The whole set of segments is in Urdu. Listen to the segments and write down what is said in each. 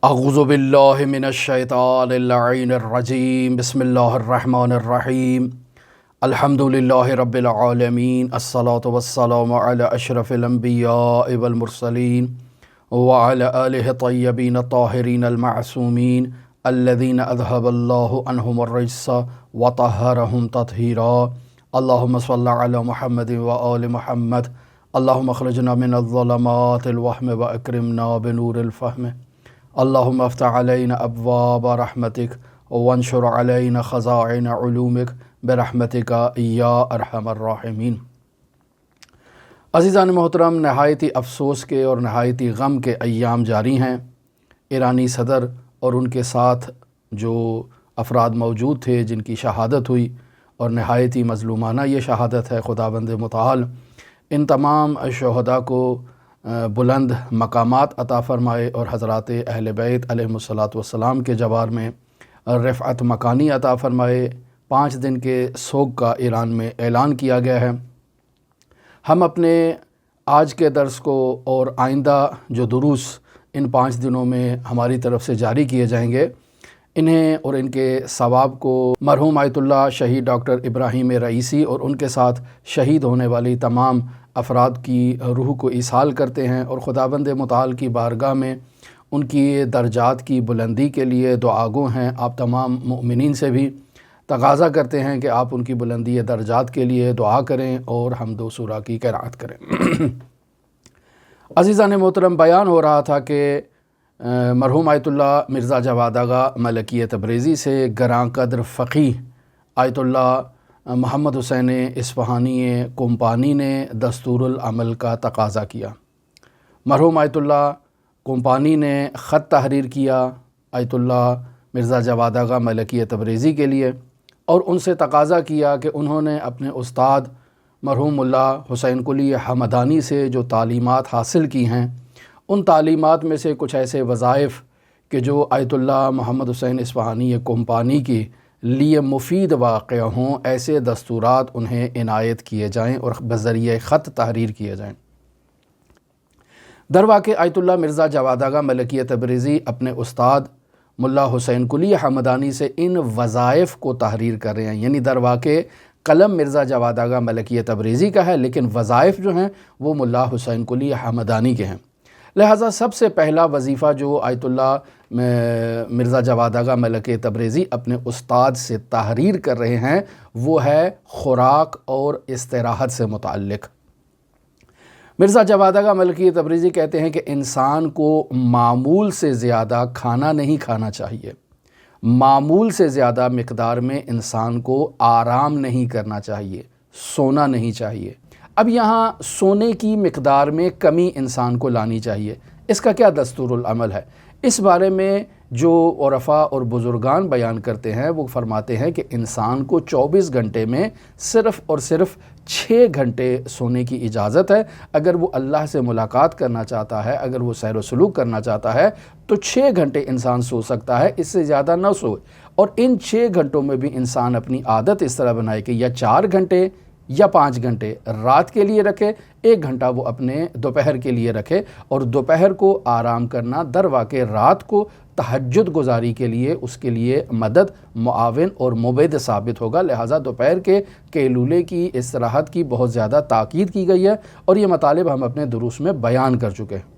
اعوذ باللہ من الشیطان اللعین الرجیم بسم اللہ الرحمن الرحیم الحمد للہ رب العالمین الصلاة والسلام علی اشرف الانبیاء والمرسلین وعلی آلہ طیبین الطاہرین المعصومین الذین اذہب اللہ عنہم الرجس وطہرہم تطہیرا اللہم صل علی محمد وآل محمد اللہم اخرجنا من الظلمات الوہم واکرمنا بنور الفہم اللہم افتح علینا ابواب رحمتک وانشر علینا خزائن علومک برحمتک یا ارحم الراحمین۔ عزیزان محترم، نہایتی افسوس کے اور نہایتی غم کے ایام جاری ہیں۔ ایرانی صدر اور ان کے ساتھ جو افراد موجود تھے جن کی شہادت ہوئی، اور نہایتی مظلومانہ یہ شہادت ہے، خداوند متعال ان تمام شہداء کو بلند مقامات عطا فرمائے اور حضرات اہل بیت علیہم الصلاۃ والسلام کے جوار میں رفعت مکانی عطا فرمائے۔ 5 دن کے سوگ کا ایران میں اعلان کیا گیا ہے۔ ہم اپنے آج کے درس کو اور آئندہ جو دروس ان 5 دنوں میں ہماری طرف سے جاری کیے جائیں گے، انہیں اور ان کے ثواب کو مرحوم آیت اللہ شہید ڈاکٹر ابراہیم رئیسی اور ان کے ساتھ شہید ہونے والی تمام افراد کی روح کو ایصال کرتے ہیں، اور خداوند متعال کی بارگاہ میں ان کی درجات کی بلندی کے لیے دعا گو ہیں۔ آپ تمام مؤمنین سے بھی تقاضا کرتے ہیں کہ آپ ان کی بلندی درجات کے لیے دعا کریں اور حمد و ثنا کی قرأت کریں۔ عزیزان محترم، بیان ہو رہا تھا کہ مرحوم آیت اللہ مرزا جواد آغا ملکی تبریزی سے گراں قدر فقیہ آیت اللہ محمد حسین اصفہانی کومپانی نے دستور العمل کا تقاضا کیا۔ مرحوم آیت اللہ کومپانی نے خط تحریر کیا آیت اللہ مرزا جواد آغا ملکی تبریزی کے لیے، اور ان سے تقاضا کیا کہ انہوں نے اپنے استاد مرحوم اللہ حسین قلی حمدانی سے جو تعلیمات حاصل کی ہیں، ان تعلیمات میں سے کچھ ایسے وظائف کہ جو آیت اللہ محمد حسین اصفہانی کومپانی کی لیے مفید واقع ہوں، ایسے دستورات انہیں عنایت کیے جائیں اور بذریعہ خط تحریر کیے جائیں۔ درواقع آیت اللہ مرزا جواد آغا ملکی تبریزی اپنے استاد ملا حسین قلی حمدانی سے ان وظائف کو تحریر کر رہے ہیں، یعنی درواقع قلم مرزا جواد آغا ملکی تبریزی کا ہے، لیکن وظائف جو ہیں وہ ملا حسین قلی حمدانی کے ہیں۔ لہٰذا سب سے پہلا وظیفہ جو آیت اللہ مرزا جواد آغا ملکی تبریزی اپنے استاد سے تحریر کر رہے ہیں وہ ہے خوراک اور استراحت سے متعلق۔ مرزا جواد آغا ملکی تبریزی کہتے ہیں کہ انسان کو معمول سے زیادہ کھانا نہیں کھانا چاہیے، معمول سے زیادہ مقدار میں انسان کو آرام نہیں کرنا چاہیے، سونا نہیں چاہیے۔ اب یہاں سونے کی مقدار میں کمی انسان کو لانی چاہیے، اس کا کیا دستور العمل ہے؟ اس بارے میں جو عرفاء اور بزرگان بیان کرتے ہیں وہ فرماتے ہیں کہ انسان کو 24 گھنٹے میں صرف اور صرف 6 گھنٹے سونے کی اجازت ہے۔ اگر وہ اللہ سے ملاقات کرنا چاہتا ہے، اگر وہ سیر و سلوک کرنا چاہتا ہے تو 6 گھنٹے انسان سو سکتا ہے، اس سے زیادہ نہ سوئے۔ اور ان 6 گھنٹوں میں بھی انسان اپنی عادت اس طرح بنائے کہ یا 4 گھنٹے یا 5 گھنٹے رات کے لیے رکھے، 1 گھنٹہ وہ اپنے دوپہر کے لیے رکھے، اور دوپہر کو آرام کرنا درواقع رات کو تہجد گزاری کے لیے اس کے لیے مدد، معاون اور مبید ثابت ہوگا۔ لہٰذا دوپہر کے قیلولے کی استراحت کی بہت زیادہ تاکید کی گئی ہے، اور یہ مطالب ہم اپنے دروس میں بیان کر چکے ہیں۔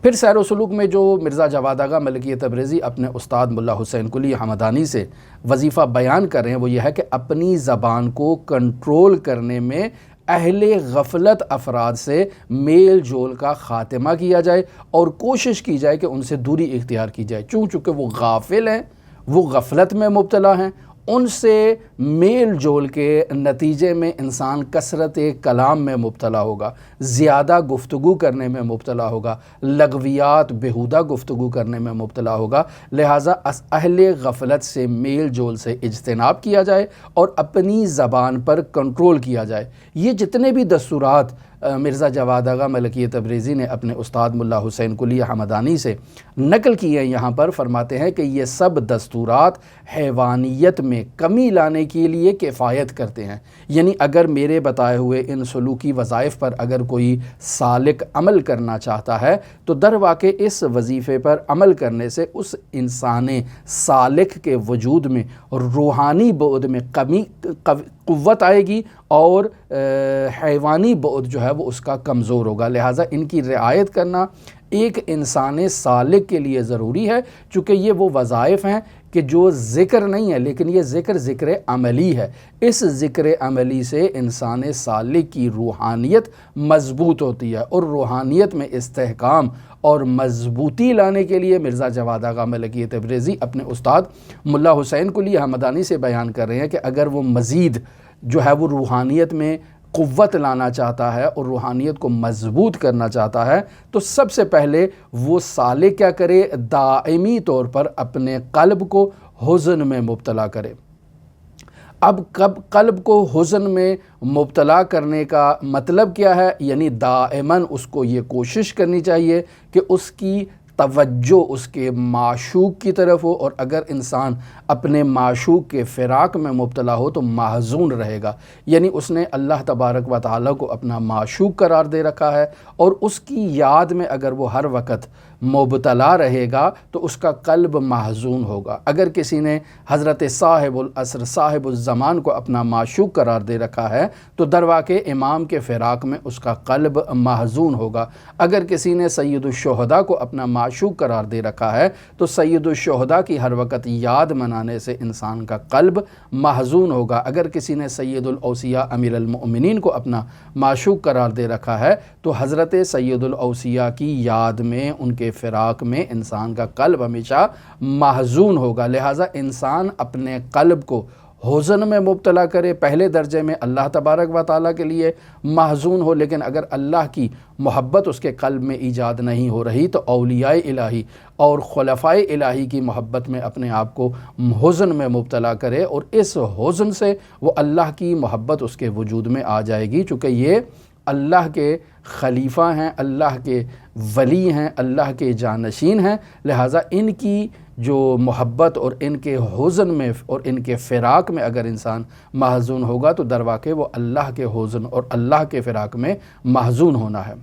پھر سیر و سلوک میں جو مرزا جواد آغا ملکی تبریزی اپنے استاد ملا حسین قلی حمدانی سے وظیفہ بیان کر رہے ہیں وہ یہ ہے کہ اپنی زبان کو کنٹرول کرنے میں اہل غفلت افراد سے میل جول کا خاتمہ کیا جائے، اور کوشش کی جائے کہ ان سے دوری اختیار کی جائے، چونکہ وہ غافل ہیں، وہ غفلت میں مبتلا ہیں۔ ان سے میل جول کے نتیجے میں انسان کثرت کلام میں مبتلا ہوگا، زیادہ گفتگو کرنے میں مبتلا ہوگا، لغویات بیہودہ گفتگو کرنے میں مبتلا ہوگا۔ لہٰذا اہل غفلت سے میل جول سے اجتناب کیا جائے اور اپنی زبان پر کنٹرول کیا جائے۔ یہ جتنے بھی دستورات مرزا جواد آغا ملکی تبریزی نے اپنے استاد ملا حسین قلیہ حمدانی سے نقل کی ہیں، یہاں پر فرماتے ہیں کہ یہ سب دستورات حیوانیت میں کمی لانے کے لیے کفایت کرتے ہیں، یعنی اگر میرے بتائے ہوئے ان سلوکی وظائف پر اگر کوئی سالک عمل کرنا چاہتا ہے تو در واقع اس وظیفے پر عمل کرنے سے اس انسان سالک کے وجود میں روحانی بعد میں قوت آئے گی اور حیوانی بعد جو ہے وہ اس کا کمزور ہوگا۔ لہٰذا ان کی رعایت کرنا ایک انسان سالک کے لیے ضروری ہے، چونکہ یہ وہ وظائف ہیں کہ جو ذکر نہیں ہے، لیکن یہ ذکر عملی ہے۔ اس ذکر عملی سے انسان سالک کی روحانیت مضبوط ہوتی ہے، اور روحانیت میں استحکام اور مضبوطی لانے کے لیے مرزا جواد آغا ملکی تبریزی اپنے استاد ملا حسین قلیہ حمدانی سے بیان کر رہے ہیں کہ اگر وہ مزید جو ہے وہ روحانیت میں قوت لانا چاہتا ہے اور روحانیت کو مضبوط کرنا چاہتا ہے تو سب سے پہلے وہ سالک کیا کرے، دائمی طور پر اپنے قلب کو حزن میں مبتلا کرے۔ اب قلب کو حزن میں مبتلا کرنے کا مطلب کیا ہے؟ یعنی دائماً اس کو یہ کوشش کرنی چاہیے کہ اس کی توجہ اس کے معشوق کی طرف ہو، اور اگر انسان اپنے معشوق کے فراق میں مبتلا ہو تو محزون رہے گا، یعنی اس نے اللہ تبارک و تعالیٰ کو اپنا معشوق قرار دے رکھا ہے، اور اس کی یاد میں اگر وہ ہر وقت مبتلا رہے گا تو اس کا قلب محزون ہوگا۔ اگر کسی نے حضرت صاحب العصر صاحب الزمان کو اپنا معشوق قرار دے رکھا ہے تو در واقع امام کے فراق میں اس کا قلب محزون ہوگا۔ اگر کسی نے سید الشہداء کو اپنا معشوق قرار دے رکھا ہے تو سید الشہداء کی ہر وقت یاد منانے سے انسان کا قلب محزون ہوگا۔ اگر کسی نے سید الاوصیاء امیر المؤمنین کو اپنا معشوق قرار دے رکھا ہے تو حضرت سید الاوصیاء کی یاد میں ان کے فراق میں انسان کا قلب ہمیشہ محزون ہوگا۔ لہٰذا انسان اپنے قلب کو حزن میں مبتلا کرے، پہلے درجے میں اللہ تبارک و تعالیٰ کے لیے محزون ہو، لیکن اگر اللہ کی محبت اس کے قلب میں ایجاد نہیں ہو رہی تو اولیاء الہی اور خلفائے الہی کی محبت میں اپنے آپ کو حزن میں مبتلا کرے، اور اس حزن سے وہ اللہ کی محبت اس کے وجود میں آ جائے گی، چونکہ یہ اللہ کے خلیفہ ہیں، اللہ کے ولی ہیں، اللہ کے جانشین ہیں، لہٰذا ان کی جو محبت اور ان کے حزن میں اور ان کے فراق میں اگر انسان محزون ہوگا تو در واقع وہ اللہ کے حزن اور اللہ کے فراق میں محزون ہونا ہے۔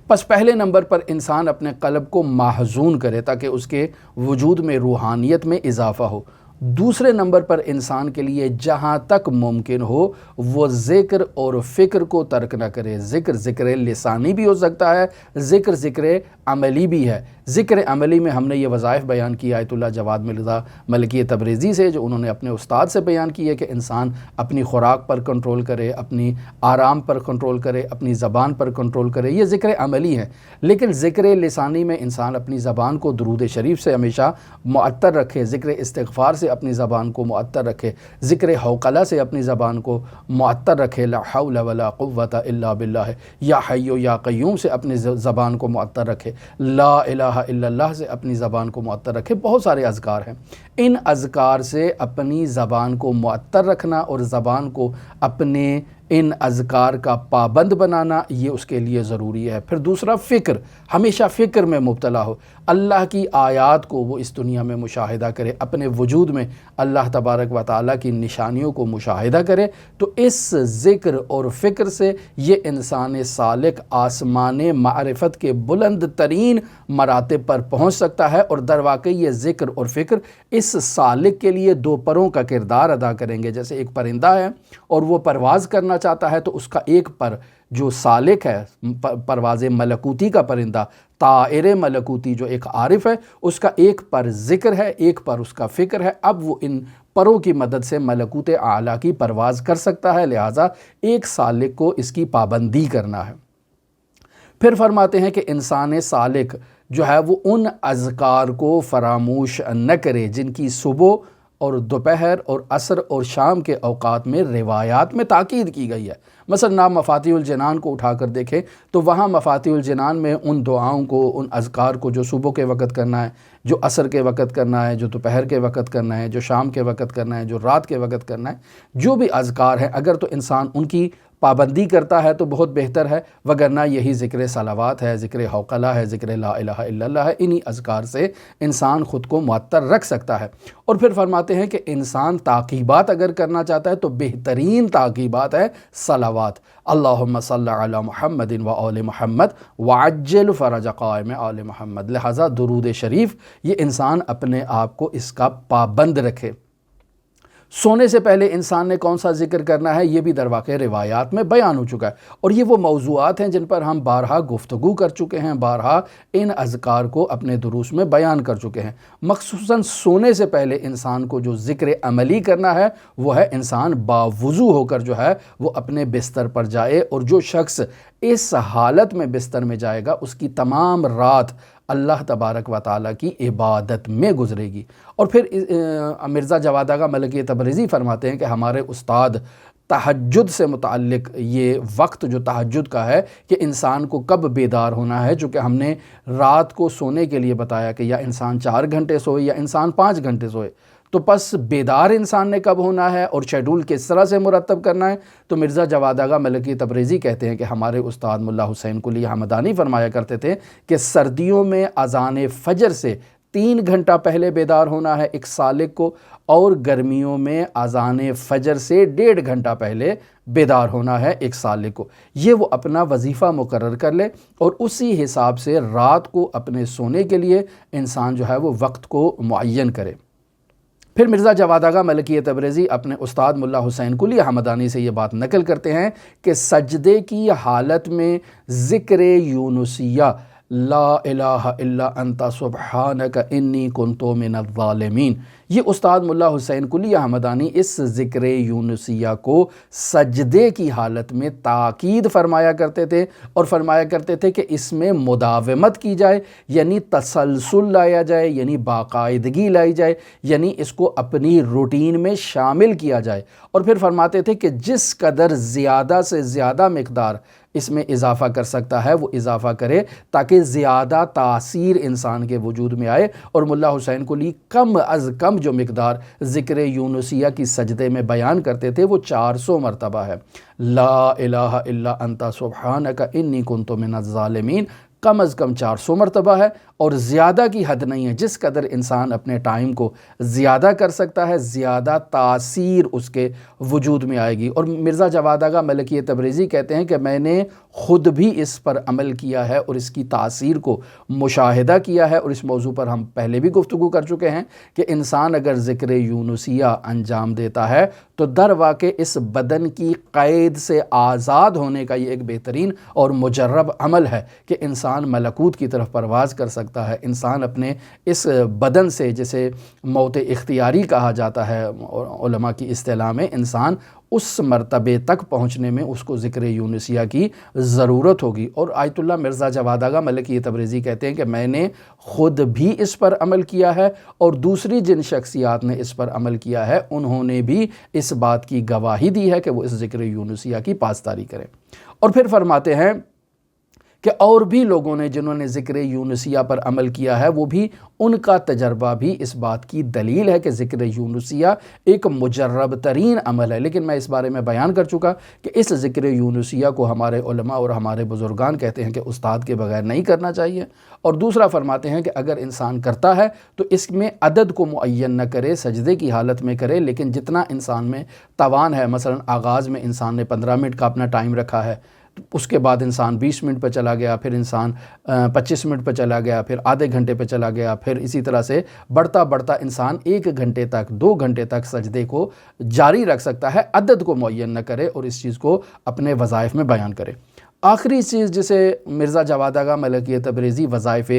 پس پہلے نمبر پر انسان اپنے قلب کو محزون کرے تاکہ اس کے وجود میں روحانیت میں اضافہ ہو۔ دوسرے نمبر پر انسان کے لیے جہاں تک ممکن ہو وہ ذکر اور فکر کو ترک نہ کرے۔ ذکر لسانی بھی ہو سکتا ہے، ذکر عملی بھی ہے۔ ذکر عملی میں ہم نے یہ وظائف بیان کیا آیت اللہ جواد مرزا ملکی تبریزی سے، جو انہوں نے اپنے استاد سے بیان کی ہے کہ انسان اپنی خوراک پر کنٹرول کرے، اپنی آرام پر کنٹرول کرے، اپنی زبان پر کنٹرول کرے، یہ ذکر عملی ہے۔ لیکن ذکر لسانی میں انسان اپنی زبان کو درود شریف سے ہمیشہ معطر رکھے، ذکر استغفار سے اپنی زبان کو معطر رکھے، ذکر حوقلہ سے اپنی زبان کو معطر رکھے، لا حول ولا قوت الا باللہ، یا حی یا قیوم سے اپنی زبان کو معطر رکھے، لا الہ الا اللہ سے اپنی زبان کو معطر رکھے۔ بہت سارے اذکار ہیں، ان اذکار سے اپنی زبان کو معطر رکھنا اور زبان کو اپنے ان اذکار کا پابند بنانا یہ اس کے لیے ضروری ہے۔ پھر دوسرا فکر، ہمیشہ فکر میں مبتلا ہو، اللہ کی آیات کو وہ اس دنیا میں مشاہدہ کرے، اپنے وجود میں اللہ تبارک و تعالیٰ کی نشانیوں کو مشاہدہ کرے، تو اس ذکر اور فکر سے یہ انسان سالک آسمان معرفت کے بلند ترین مراتب پر پہنچ سکتا ہے، اور در واقع یہ ذکر اور فکر اس سالک کے لیے دو پروں کا کردار ادا کریں گے۔ جیسے ایک پرندہ ہے اور وہ پرواز کرنا چاہتا ہے تو اس کا ایک پر جو سالک ہے، پرواز ملکوتی کا پرندہ، طائر ملکوتی جو ایک عارف ہے، اس کا ایک پر ذکر ہے، ایک پر اس کا فکر ہے، اب وہ ان پروں کی مدد سے ملکوت اعلیٰ کی پرواز کر سکتا ہے، لہٰذا ایک سالک کو اس کی پابندی کرنا ہے۔ پھر فرماتے ہیں کہ انسان سالک جو ہے وہ ان اذکار کو فراموش نہ کرے جن کی صبح اور دوپہر اور عصر اور شام کے اوقات میں روایات میں تاکید کی گئی ہے۔ مثلا نام مفاتیح الجنان کو اٹھا کر دیکھیں تو وہاں مفاتیح الجنان میں ان دعاؤں کو، ان اذکار کو جو صبح کے وقت کرنا ہے، جو عصر کے وقت کرنا ہے، جو دوپہر کے وقت کرنا ہے، جو شام کے وقت کرنا ہے، جو رات کے وقت کرنا ہے، جو بھی اذکار ہیں، اگر تو انسان ان کی پابندی کرتا ہے تو بہت بہتر ہے، وگرنہ یہی ذکر صلوات ہے، ذکر حوقلہ ہے، ذکر لا الہ الا اللہ ہے، انہی اذکار سے انسان خود کو معطر رکھ سکتا ہے۔ اور پھر فرماتے ہیں کہ انسان تعقیبات اگر کرنا چاہتا ہے تو بہترین تعقیبات ہے صلوات، اللہم صلی علی محمد و آل محمد وعجل فرج قائم آل محمد۔ لہٰذا درود شریف یہ انسان اپنے آپ کو اس کا پابند رکھے۔ سونے سے پہلے انسان نے کون سا ذکر کرنا ہے یہ بھی در واقع روایات میں بیان ہو چکا ہے، اور یہ وہ موضوعات ہیں جن پر ہم بارہا گفتگو کر چکے ہیں، بارہا ان اذکار کو اپنے دروس میں بیان کر چکے ہیں۔ مخصوصاً سونے سے پہلے انسان کو جو ذکر عملی کرنا ہے وہ ہے انسان باوضو ہو کر جو ہے وہ اپنے بستر پر جائے، اور جو شخص اس حالت میں بستر میں جائے گا اس کی تمام رات اللہ تبارک و تعالیٰ کی عبادت میں گزرے گی۔ اور پھر مرزا جواد آغا ملکی تبریزی فرماتے ہیں کہ ہمارے استاد تہجد سے متعلق یہ وقت جو تہجد کا ہے کہ انسان کو کب بیدار ہونا ہے، چونکہ ہم نے رات کو سونے کے لیے بتایا کہ یا انسان 4 گھنٹے سوئے یا انسان 5 گھنٹے سوئے، تو پس بیدار انسان نے کب ہونا ہے اور شیڈول کس طرح سے مرتب کرنا ہے۔ تو مرزا جواد آغا ملکی تبریزی کہتے ہیں کہ ہمارے استاد ملا حسین قلی حمدانی فرمایا کرتے تھے کہ سردیوں میں اذان فجر سے 3 گھنٹہ پہلے بیدار ہونا ہے ایک سالک کو، اور گرمیوں میں اذان فجر سے 1.5 گھنٹہ پہلے بیدار ہونا ہے ایک سالک کو۔ یہ وہ اپنا وظیفہ مقرر کر لے اور اسی حساب سے رات کو اپنے سونے کے لیے انسان جو ہے وہ وقت کو معین کرے۔ پھر مرزا جواد آغا ملکی تبریزی اپنے استاد ملا حسین قلی حمدانی سے یہ بات نقل کرتے ہیں کہ سجدے کی حالت میں ذکر یونسیہ لا الہ الا انت سبحانک انی کنت من الظالمین، یہ استاد ملا حسین قلی حمدانی اس ذکر یونسیہ کو سجدے کی حالت میں تاکید فرمایا کرتے تھے، اور فرمایا کرتے تھے کہ اس میں مداومت کی جائے، یعنی تسلسل لایا جائے، یعنی باقاعدگی لائی جائے، یعنی اس کو اپنی روٹین میں شامل کیا جائے۔ اور پھر فرماتے تھے کہ جس قدر زیادہ سے زیادہ مقدار اس میں اضافہ کر سکتا ہے وہ اضافہ کرے، تاکہ زیادہ تاثیر انسان کے وجود میں آئے۔ اور ملا حسین قلی کم از کم جو مقدار ذکر یونسیہ کی سجدے میں بیان کرتے تھے وہ 400 مرتبہ ہے۔ لا الہ الا انت سبحانک انی کنت من الظالمین کم از کم 400 مرتبہ ہے، اور زیادہ کی حد نہیں ہے۔ جس قدر انسان اپنے ٹائم کو زیادہ کر سکتا ہے زیادہ تاثیر اس کے وجود میں آئے گی۔ اور مرزا جواد آغا ملکی تبریزی کہتے ہیں کہ میں نے خود بھی اس پر عمل کیا ہے اور اس کی تاثیر کو مشاہدہ کیا ہے، اور اس موضوع پر ہم پہلے بھی گفتگو کر چکے ہیں کہ انسان اگر ذکر یونسیہ انجام دیتا ہے تو در واقع اس بدن کی قید سے آزاد ہونے کا یہ ایک بہترین اور مجرب عمل ہے کہ انسان ملکوت کی طرف پرواز کر سکتا ہے۔ انسان اپنے اس بدن سے، جسے موت اختیاری کہا جاتا ہے علماء کی اصطلاح میں، انسان اس مرتبے تک پہنچنے میں اس کو ذکر یونسیہ کی ضرورت ہوگی۔ اور آیت اللہ مرزا جواد آغا ملکی تبریزی کہتے ہیں کہ میں نے خود بھی اس پر عمل کیا ہے، اور دوسری جن شخصیات نے اس پر عمل کیا ہے انہوں نے بھی اس بات کی گواہی دی ہے کہ وہ اس ذکر یونسیہ کی پاسداری کریں۔ اور پھر فرماتے ہیں کہ اور بھی لوگوں نے جنہوں نے ذکر یونسیہ پر عمل کیا ہے وہ بھی، ان کا تجربہ بھی اس بات کی دلیل ہے کہ ذکر یونسیہ ایک مجرب ترین عمل ہے۔ لیکن میں اس بارے میں بیان کر چکا کہ اس ذکر یونسیہ کو ہمارے علماء اور ہمارے بزرگان کہتے ہیں کہ استاد کے بغیر نہیں کرنا چاہیے۔ اور دوسرا فرماتے ہیں کہ اگر انسان کرتا ہے تو اس میں عدد کو معین نہ کرے، سجدے کی حالت میں کرے، لیکن جتنا انسان میں توان ہے، مثلا آغاز میں انسان نے 15 منٹ کا اپنا ٹائم رکھا ہے، اس کے بعد انسان 20 منٹ پہ چلا گیا، پھر انسان 25 منٹ پہ چلا گیا، پھر آدھے گھنٹے پہ چلا گیا، پھر اسی طرح سے بڑھتا بڑھتا انسان 1 گھنٹے تک 2 گھنٹے تک سجدے کو جاری رکھ سکتا ہے، عدد کو معین نہ کرے اور اس چیز کو اپنے وظائف میں بیان کرے۔ آخری چیز جسے مرزا جواد آغا ملکی تبریزی وظائف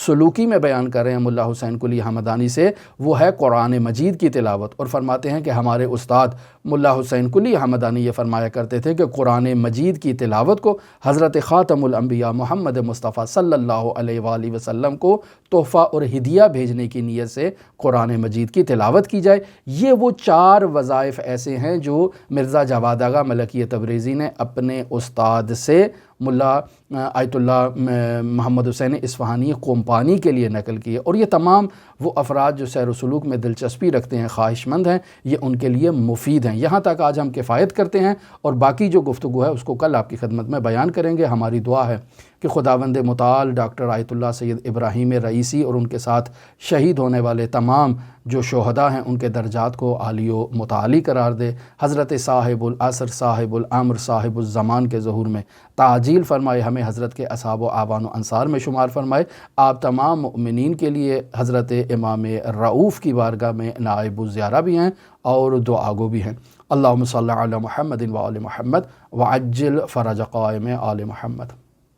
سلوکی میں بیان کر رہے ہیں ملا حسین قلی حمدانی سے، وہ ہے قرآن مجید کی تلاوت۔ اور فرماتے ہیں کہ ہمارے استاد ملا حسین قلی حمدانی یہ فرمایا کرتے تھے کہ قرآن مجید کی تلاوت کو حضرت خاتم الانبیاء محمد مصطفیٰ صلی اللہ علیہ وآلہ وسلم کو تحفہ اور ہدیہ بھیجنے کی نیت سے قرآن مجید کی تلاوت کی جائے۔ یہ وہ 4 وظائف ایسے ہیں جو مرزا جواد آغا ملکی تبریزی نے اپنے استاد سے ملا آیت اللہ محمد حسین اصفہانی قومپانی کے لیے نقل کی ہے، اور یہ تمام وہ افراد جو سیر و سلوک میں دلچسپی رکھتے ہیں، خواہش مند ہیں، یہ ان کے لیے مفید ہیں۔ یہاں تک آج ہم کفایت کرتے ہیں، اور باقی جو گفتگو ہے اس کو کل آپ کی خدمت میں بیان کریں گے۔ ہماری دعا ہے کہ خداوند متعال ڈاکٹر آیت اللہ سید ابراہیم رئیسی اور ان کے ساتھ شہید ہونے والے تمام جو شہداء ہیں ان کے درجات کو عالی و متعالی قرار دے، حضرت صاحب العصر صاحب الامر صاحب الزمان کے ظہور میں تعجیل فرمائے، ہمیں حضرت کے اصحاب و آبان و انصار میں شمار فرمائے۔ آپ تمام مؤمنین کے لیے حضرت امام رؤوف کی بارگاہ میں نائب الزیارہ بھی ہیں اور دعا گو بھی ہیں۔ اللہم صلی علی محمد و آل محمد وعجل فرج قائم آل محمد۔